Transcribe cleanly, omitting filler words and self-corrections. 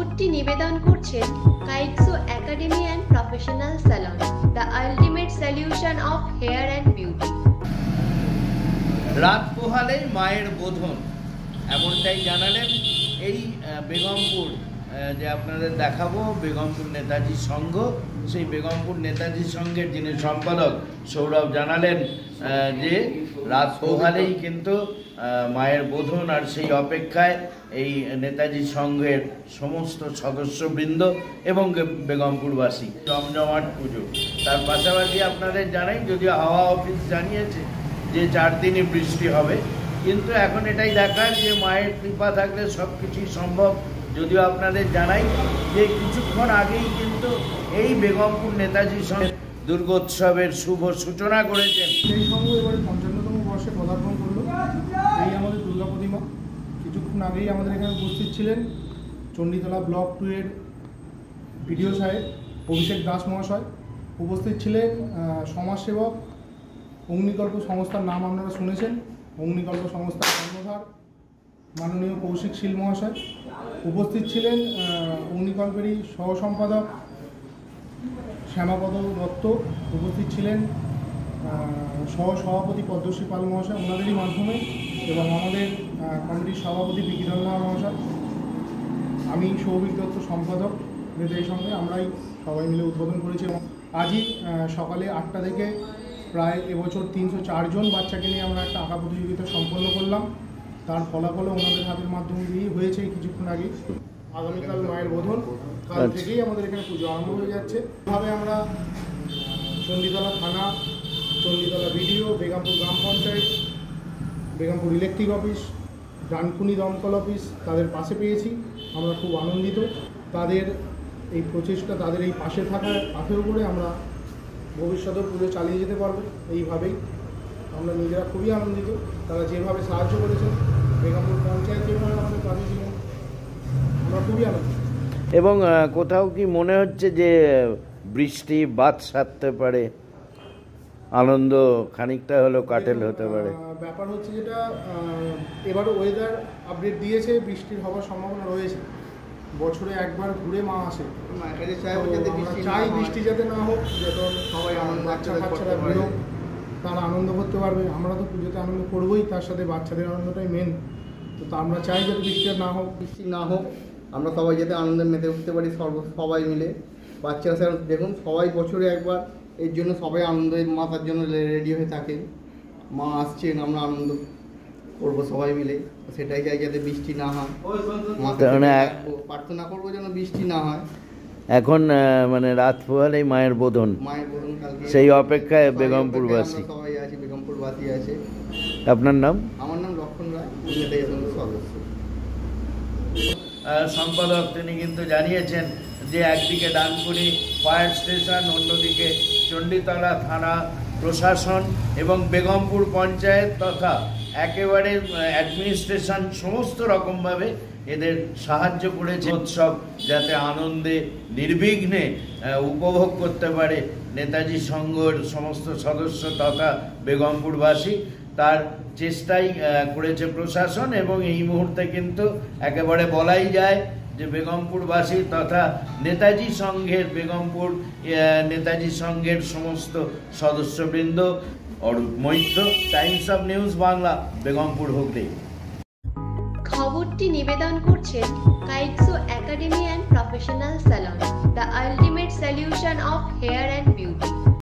খবরটি নিবেদন করছেন কাইটসো academy and professional salon, the ultimate solution of hair and beauty. রাত পোহালেই মায়ের বোধন, এমনটাই জানালেন এই বেগমপুর যে আপনাদের দেখাবো বেগমপুর নেতাজি সংঘ। সেই বেগমপুর নেতাজি সংঘের যিনি সম্পাদক সৌরভ জানালেন যে রাত পোহালেই কিন্তু মায়ের বোধন, আর সেই অপেক্ষায় এই নেতাজি সংঘের সমস্ত সদস্যবৃন্দ এবং বেগমপুরবাসী। জমজমাট পুজো, তার পাশাপাশি আপনাদের জানাই, যদিও হাওয়া অফিস জানিয়েছে যে 4 দিনই বৃষ্টি হবে, কিন্তু এখন এটাই দেখার যে মায়ের কৃপা থাকলে সব কিছুই সম্ভব। যদিও আপনাদের জানাই যে কিছুক্ষণ আগেই কিন্তু এই বেগমপুর নেতাজি সংঘ দুর্গোৎসবের শুভ সূচনা করেছেন। সেই সঙ্গে এবারে 55তম বর্ষে পদার্পণ করলো এই আমাদের দুর্গা প্রতিমা। কিছুক্ষণ আগেই আমাদের এখানে উপস্থিত ছিলেন চণ্ডীতলা ব্লক 2 এর বিডিও সাহেব অভিষেক দাস মহাশয়, উপস্থিত ছিলেন সমাজসেবক অগ্নিকল্প সংস্থার নাম আপনারা শুনেছেন, অগ্নিকল্প সংস্থার কর্ণধার মাননীয় কৌশিক শীল মহাশয়, উপস্থিত ছিলেন অগ্নিকল্পেরই সহ সম্পাদক শ্যামাপদ দত্ত, উপস্থিত ছিলেন সহ সভাপতি পদ্মশ্রী পাল মহাশয় ওনাদেরই মাধ্যমে, এবং আমাদের কমিটির সভাপতি বিকিরণ মহাশয়, আমি সৌভিক দত্ত সম্পাদক নেতাজির সঙ্গে আমরাই সবাই মিলে উদ্বোধন করেছি। এবং আজই সকালে 8টা থেকে প্রায় এবছর 304 জন বাচ্চাকে নিয়ে আমরা একটা আঁকা প্রতিযোগিতা সম্পন্ন করলাম। তার ফলাফলও ওনাদের হাতের মাধ্যমে দিয়েই হয়েছে কিছুক্ষণ আগে। আগামীকাল মায়ের বোধন, কাল থেকেই আমাদের এখানে পুজো আরম্ভ হয়ে যাচ্ছে। এভাবে আমরা চণ্ডীতলা থানা, চণ্ডীতলা বিডিও, বেগমপুর গ্রাম পঞ্চায়েত, বেগমপুর ইলেকট্রিক অফিস, ডানকুনি দমকল অফিস তাদের পাশে পেয়েছি। আমরা খুব আনন্দিত তাদের এই প্রচেষ্টা, তাদের এই পাশে থাকার পাথের উপরে আমরা ভবিষ্যতেও পুজো চালিয়ে যেতে পারবো। এইভাবেই আমরা নিজেরা খুবই আনন্দিত। তারা যেভাবে সাহায্য করেছেন, বেগমপুর পঞ্চায়েত যেভাবে আমাদের পাশে ছিলেন, আমরা খুবই আনন্দিত। এবং কোথাও কি মনে হচ্ছে যে বৃষ্টি বাদ সারতে পারে, আনন্দ খানিকটা হলেও কাটেল হতে পারে? ব্যাপার হচ্ছে যেটা এবারও ওয়েদার আপডেট দিয়েছে, বৃষ্টির হওয়ার সম্ভাবনা রয়েছে। বছরে একবার ঘুরে মা আসে, চাই বৃষ্টি যাতে না হোক, যাতে সবাই বাচ্চা কাচ্চারা বেরোক, তারা আনন্দ করতে পারবে। আমরা তো পুজোতে আনন্দ করবোই, তার সাথে বাচ্চাদের আনন্দটাই মেন। তো আমরা চাই যাতে বৃষ্টি না হোক, আমরা সবাই যাতে আনন্দে মেতে উঠতে পারি সবাই মিলে। বাচ্চারা স্যার দেখুন সবাই বছরে একবার, এর জন্য সবাই আনন্দের মাতার জন্য রেডি হয়ে থাকে। মা আসছেন, আমরা আনন্দ করবো সবাই মিলে, সেটাই চাই যাতে বৃষ্টি না হয়। প্রার্থনা করবো যেন বৃষ্টি না হয়। এখন মানে রাত পোহালেই মায়ের বোধন, কালকে সেই অপেক্ষায় বেগমপুরবাসী সবাই আছে, বেগমপুরবাসী আছে। আপনার নাম? আমার নাম লক্ষণ রায়, নেতাজি সংঘের সদস্য সম্পাদক। তিনি কিন্তু জানিয়েছেন যে একদিকে ডানকুনি ফায়ার স্টেশন, অন্যদিকে চণ্ডীতলা থানা প্রশাসন এবং বেগমপুর পঞ্চায়েত তথা একেবারে অ্যাডমিনিস্ট্রেশন সমস্ত রকমভাবে এদের সাহায্য করেছে। উৎসব যাতে আনন্দে নির্বিঘ্নে উপভোগ করতে পারে নেতাজি সংঘের সমস্ত সদস্য তথা বেগমপুরবাসী, তার চেষ্টাই করেছে প্রশাসন। এবং এই মুহূর্তে কিন্তু একেবারে বলাই যায় যে বেগমপুরবাসী তথা নেতাজি সংঘের বেগমপুর নেতাজি সংঘের সমস্ত সদস্যবৃন্দ। Arup Maitra, Times of News Bangla, Begampur Hooghly. খবরটি নিবেদন করছেন কাইটসো academy and professional salon, the ultimate solution of hair and